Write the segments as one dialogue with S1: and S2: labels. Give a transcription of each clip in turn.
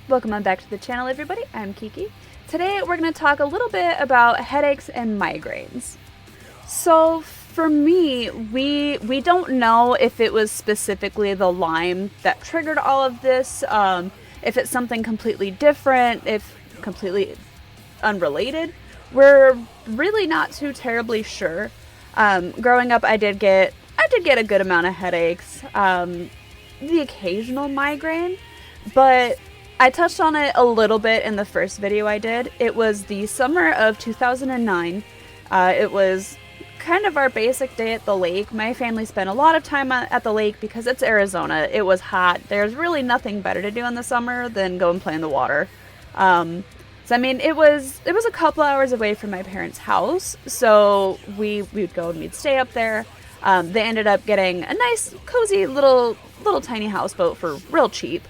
S1: Welcome on back to the channel, everybody. I'm Kiki. Today we're going to talk a little bit about headaches and migraines. So for me, we don't know if it was specifically the Lyme that triggered all of this, if it's something completely different, if completely unrelated. We're really not too terribly sure. Growing up, I did get a good amount of headaches, the occasional migraine, but I touched on it a little bit in the first video I did. It was the summer of 2009. It was kind of our basic day at the lake. My family spent a lot of time at the lake because it's Arizona. It was hot. There's really nothing better to do in the summer than go and play in the water. So I mean, it was a couple hours away from my parents' house, so we would go and we'd stay up there. They ended up getting a nice, cozy little tiny houseboat for real cheap.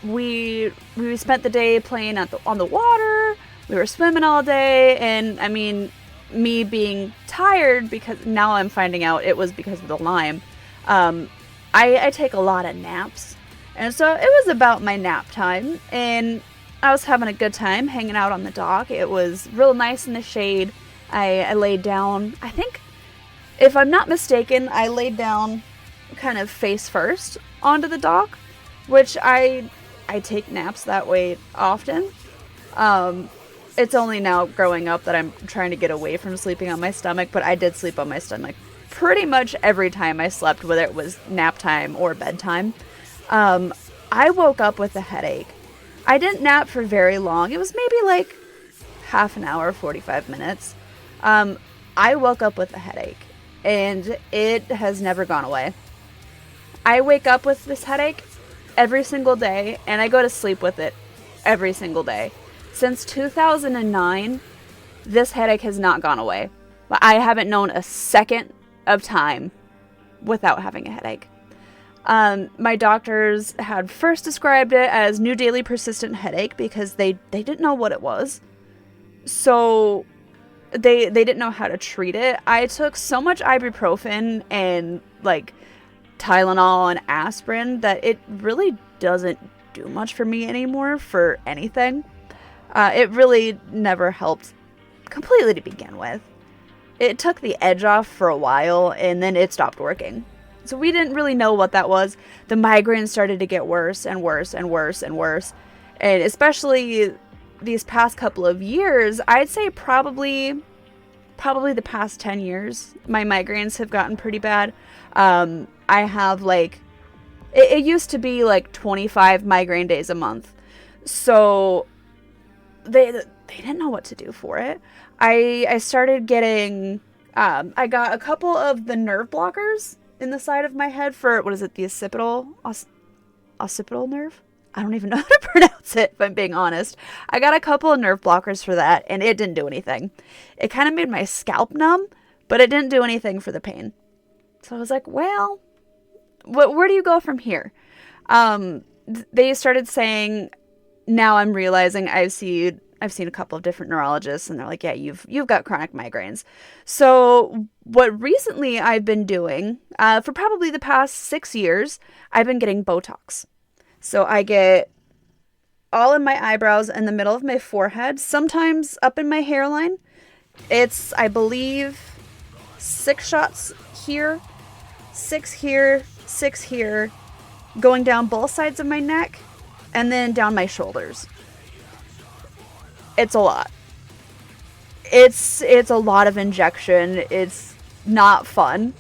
S1: We spent the day playing on the water. We were swimming all day, and I mean, me being tired because now I'm finding out it was because of the Lyme. I take a lot of naps, and so it was about my nap time, and I was having a good time hanging out on the dock. It was real nice in the shade. I laid down. I think, if I'm not mistaken, I laid down kind of face first onto the dock, which I take naps that way often. It's only now growing up that I'm trying to get away from sleeping on my stomach, but I did sleep on my stomach pretty much every time I slept, whether it was nap time or bedtime. I woke up with a headache. I didn't nap for very long. It was maybe like half an hour, 45 minutes. I woke up with a headache, and it has never gone away. I wake up with this headache every single day, and I go to sleep with it every single day. Since 2009, this headache has not gone away. I haven't known a second of time without having a headache. My doctors had first described it as new daily persistent headache because they didn't know what it was. So they didn't know how to treat it. I took so much ibuprofen and like Tylenol and aspirin that it really doesn't do much for me anymore for anything. It really never helped completely to begin with. It took the edge off for a while, and then it stopped working. So we didn't really know what that was. The migraines started to get worse and worse and worse and worse. And especially these past couple of years, I'd say probably the past 10 years, my migraines have gotten pretty bad. I have it used to be like 25 migraine days a month. So they didn't know what to do for it. I started getting, I got a couple of the nerve blockers in the side of my head for, what is it, the occipital nerve? I don't even know how to pronounce it, if I'm being honest. I got a couple of nerve blockers for that, and it didn't do anything. It kind of made my scalp numb, but it didn't do anything for the pain. So I was like, well, where do you go from here? They started saying, now I'm realizing I've seen a couple of different neurologists, and they're like, yeah, you've got chronic migraines. So what recently I've been doing, for probably the past 6 years, I've been getting Botox. So I get all in my eyebrows and the middle of my forehead, sometimes up in my hairline. It's, I believe, 6 shots here, 6 here, 6 here, going down both sides of my neck, and then down my shoulders. It's a lot. It's a lot of injection. It's not fun,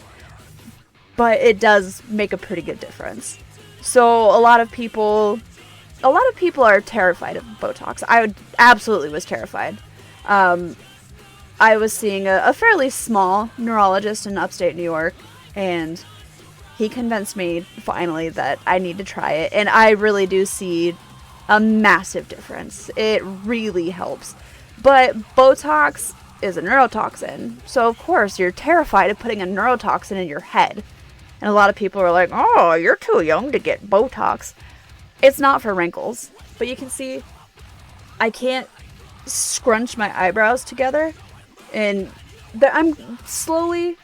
S1: but it does make a pretty good difference. So a lot of people are terrified of Botox. I absolutely was terrified. I was seeing a fairly small neurologist in upstate New York, and he convinced me finally that I need to try it, and I really do see a massive difference. It really helps. But Botox is a neurotoxin, so of course you're terrified of putting a neurotoxin in your head. And a lot of people are like, oh, you're too young to get Botox. It's not for wrinkles, but you can see I can't scrunch my eyebrows together, and I'm slowly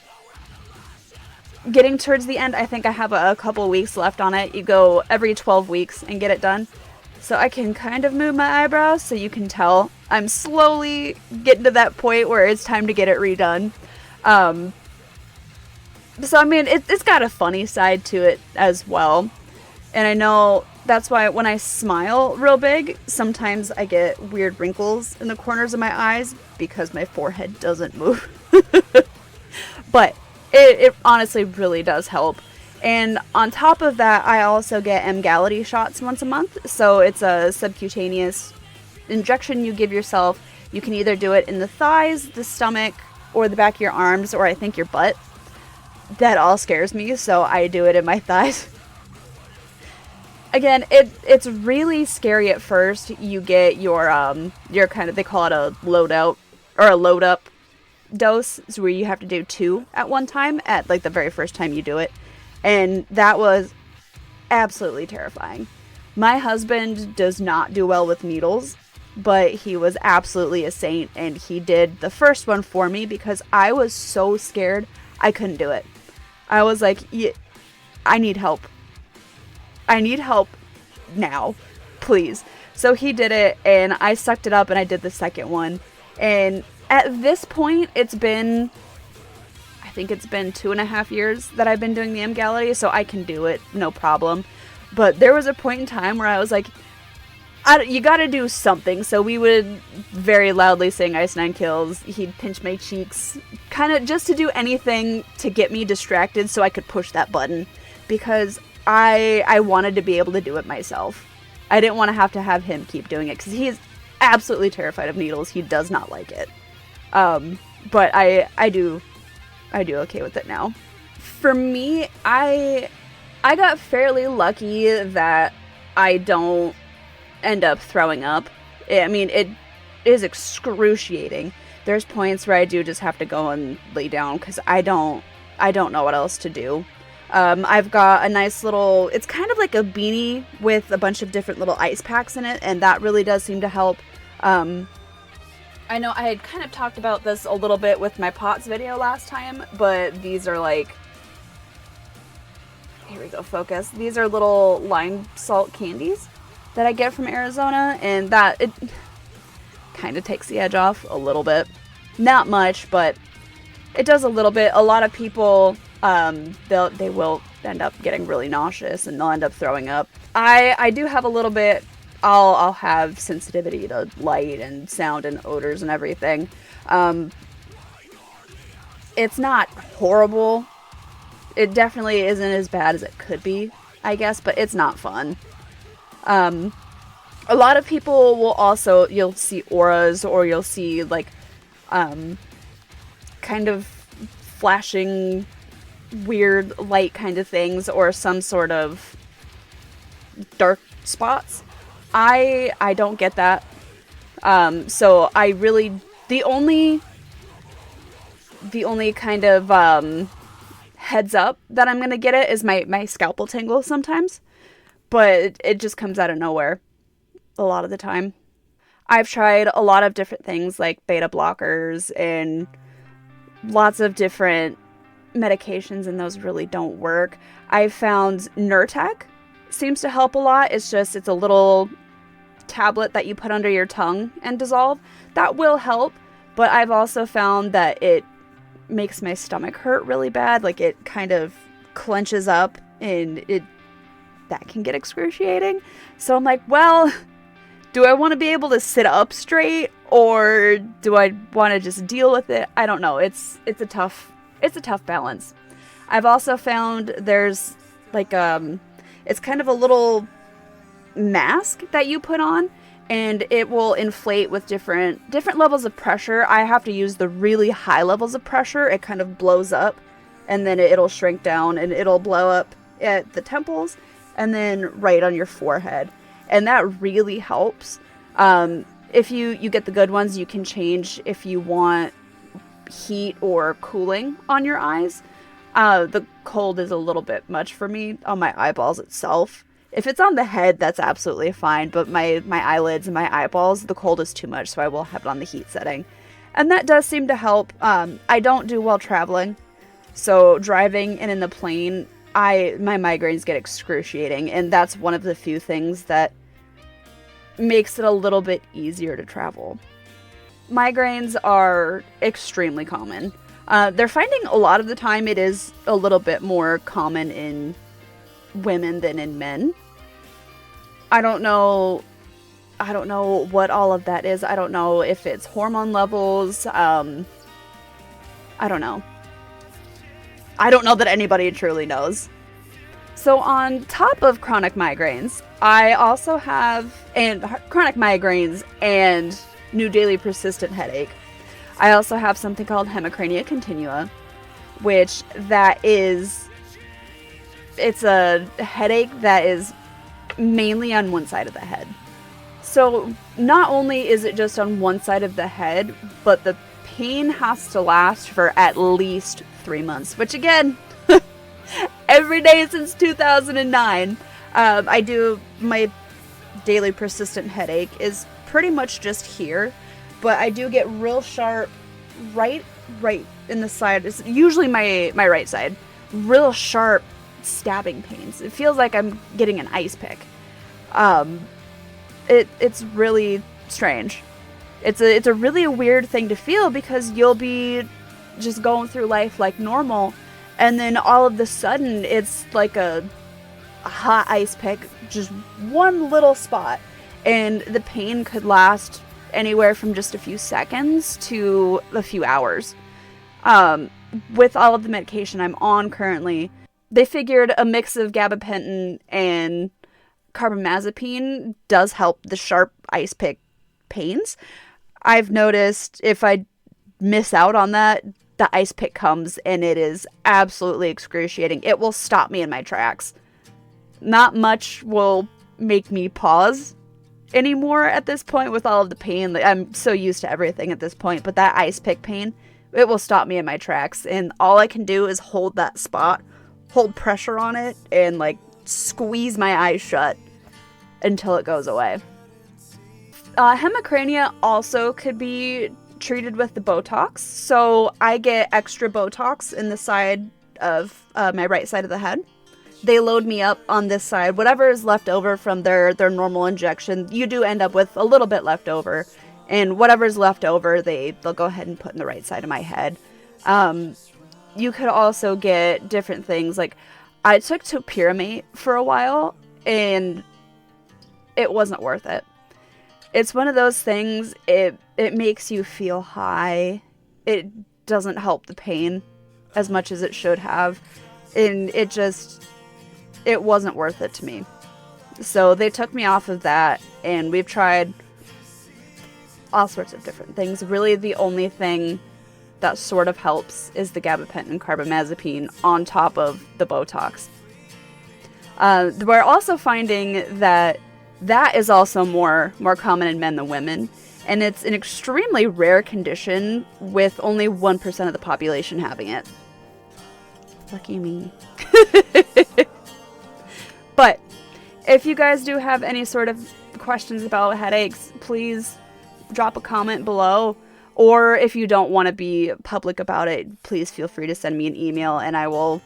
S1: getting towards the end. I think I have a couple weeks left on it. You go every 12 weeks and get it done. So I can kind of move my eyebrows so you can tell I'm slowly getting to that point where it's time to get it redone. So I mean, it's got a funny side to it as well. And I know that's why when I smile real big, sometimes I get weird wrinkles in the corners of my eyes because my forehead doesn't move. But it honestly really does help. And on top of that, I also get Emgality shots once a month. So it's a subcutaneous injection you give yourself. You can either do it in the thighs, the stomach, or the back of your arms, or I think your butt. That all scares me, so I do it in my thighs. Again, it's really scary at first. You get your kind of, they call it a load out or a load up dose, so where you have to do 2 at one time at like the very first time you do it. And that was absolutely terrifying. My husband does not do well with needles, but he was absolutely a saint, and he did the first one for me because I was so scared I couldn't do it. I was like, I need help. I need help now, please. So he did it, and I sucked it up, and I did the second one. And at this point, I think it's been 2.5 years that I've been doing the Emgality, so I can do it, no problem. But there was a point in time where I was like, you gotta do something. So we would very loudly sing Ice Nine Kills. He'd pinch my cheeks, kind of just to do anything to get me distracted so I could push that button. Because I wanted to be able to do it myself. I didn't want to have him keep doing it because he's absolutely terrified of needles. He does not like it. But I do okay with it now. For me, I got fairly lucky that I don't end up throwing up. I mean, it is excruciating. There's points where I do just have to go and lay down because I don't know what else to do. I've got a nice little, it's kind of like a beanie with a bunch of different little ice packs in it, and that really does seem to help. I know I had kind of talked about this a little bit with my POTS video last time, but these are like, here we go, focus. These are little lime salt candies that I get from Arizona, and that, it kind of takes the edge off a little bit. Not much, but it does a little bit. A lot of people, they will end up getting really nauseous and they'll end up throwing up. I do have a little bit, I'll have sensitivity to light and sound and odors and everything. It's not horrible. It definitely isn't as bad as it could be, I guess, but it's not fun. A lot of people will also, you'll see auras, or you'll see like, kind of flashing weird light kind of things, or some sort of dark spots. I don't get that. So I really, the only kind of, heads up that I'm gonna get it is my scalp will tingle sometimes, but it just comes out of nowhere a lot of the time. I've tried a lot of different things like beta blockers and lots of different medications, and those really don't work. I've found Nurtec seems to help a lot. It's a little tablet that you put under your tongue and dissolve. That will help, but I've also found that it makes my stomach hurt really bad. Like, it kind of clenches up, and that can get excruciating. So I'm like, well, do I want to be able to sit up straight, or do I want to just deal with it? I don't know. It's a tough balance. I've also found there's like it's kind of a little mask that you put on, and it will inflate with different levels of pressure. I have to use the really high levels of pressure. It kind of blows up, and then it'll shrink down, and it'll blow up at the temples and then right on your forehead. And that really helps. If you get the good ones, you can change if you want heat or cooling on your eyes. The cold is a little bit much for me on my eyeballs itself. If it's on the head, that's absolutely fine, but my eyelids and my eyeballs, the cold is too much, so I will have it on the heat setting. And that does seem to help. I don't do well traveling, so driving and in the plane, my migraines get excruciating, and that's one of the few things that makes it a little bit easier to travel. Migraines are extremely common. They're finding a lot of the time it is a little bit more common in women than in men. I don't know what all of that is. I don't know if it's hormone levels. I don't know. I don't know that anybody truly knows. So on top of chronic migraines, I also have chronic migraines and new daily persistent headache. I also have something called Hemicrania Continua, which it's a headache that is mainly on one side of the head. So not only is it just on one side of the head, but the pain has to last for at least 3 months, which again, every day since 2009, I do my daily persistent headache is pretty much just here, but I do get real sharp right in the side. It's usually my right side. Real sharp stabbing pains. It feels like I'm getting an ice pick. It's really strange. It's a really weird thing to feel because you'll be just going through life like normal, and then all of a sudden it's like a hot ice pick, just one little spot, and the pain could last anywhere from just a few seconds to a few hours. With all of the medication I'm on currently, they figured a mix of gabapentin and carbamazepine does help the sharp ice pick pains. I've noticed if I miss out on that, the ice pick comes and it is absolutely excruciating. It will stop me in my tracks. Not much will make me pause anymore at this point with all of the pain. I'm so used to everything at this point, but that ice pick pain, it will stop me in my tracks, and all I can do is hold that spot, hold pressure on it, and like squeeze my eyes shut until it goes away. Hemicrania also could be treated with the Botox, so I get extra Botox in the side of my right side of the head. They load me up on this side. Whatever is left over from their normal injection, you do end up with a little bit left over. And whatever's left over, they'll go ahead and put in the right side of my head. You could also get different things. Like, I took topiramate for a while, and it wasn't worth it. It's one of those things, it makes you feel high. It doesn't help the pain as much as it should have. And it wasn't worth it to me. So they took me off of that, and we've tried all sorts of different things. Really, the only thing that sort of helps is the gabapentin and carbamazepine on top of the Botox. We're also finding that is also more common in men than women, and it's an extremely rare condition with only 1% of the population having it. Lucky me. But if you guys do have any sort of questions about headaches, please drop a comment below. Or if you don't want to be public about it, please feel free to send me an email, and I'll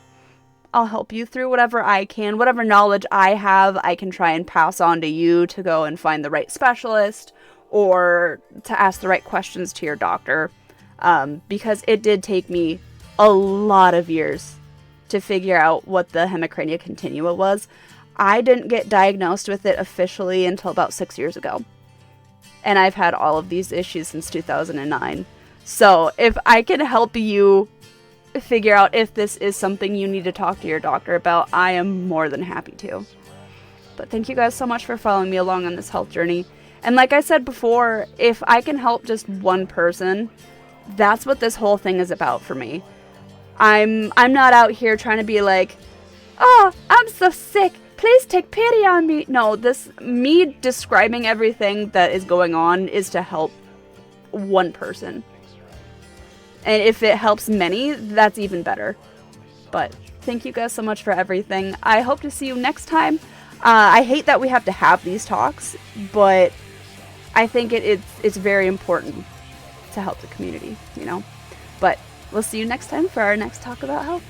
S1: help you through whatever I can. Whatever knowledge I have, I can try and pass on to you to go and find the right specialist or to ask the right questions to your doctor. Because it did take me a lot of years to figure out what the Hemicrania Continua was. I didn't get diagnosed with it officially until about 6 years ago. And I've had all of these issues since 2009. So if I can help you figure out if this is something you need to talk to your doctor about, I am more than happy to. But thank you guys so much for following me along on this health journey. And like I said before, if I can help just one person, that's what this whole thing is about for me. I'm not out here trying to be like, oh, I'm so sick, please take pity on me. No, me describing everything that is going on is to help one person. And if it helps many, that's even better. But thank you guys so much for everything. I hope to see you next time. I hate that we have to have these talks, but I think it's very important to help the community, you know. But we'll see you next time for our next talk about health.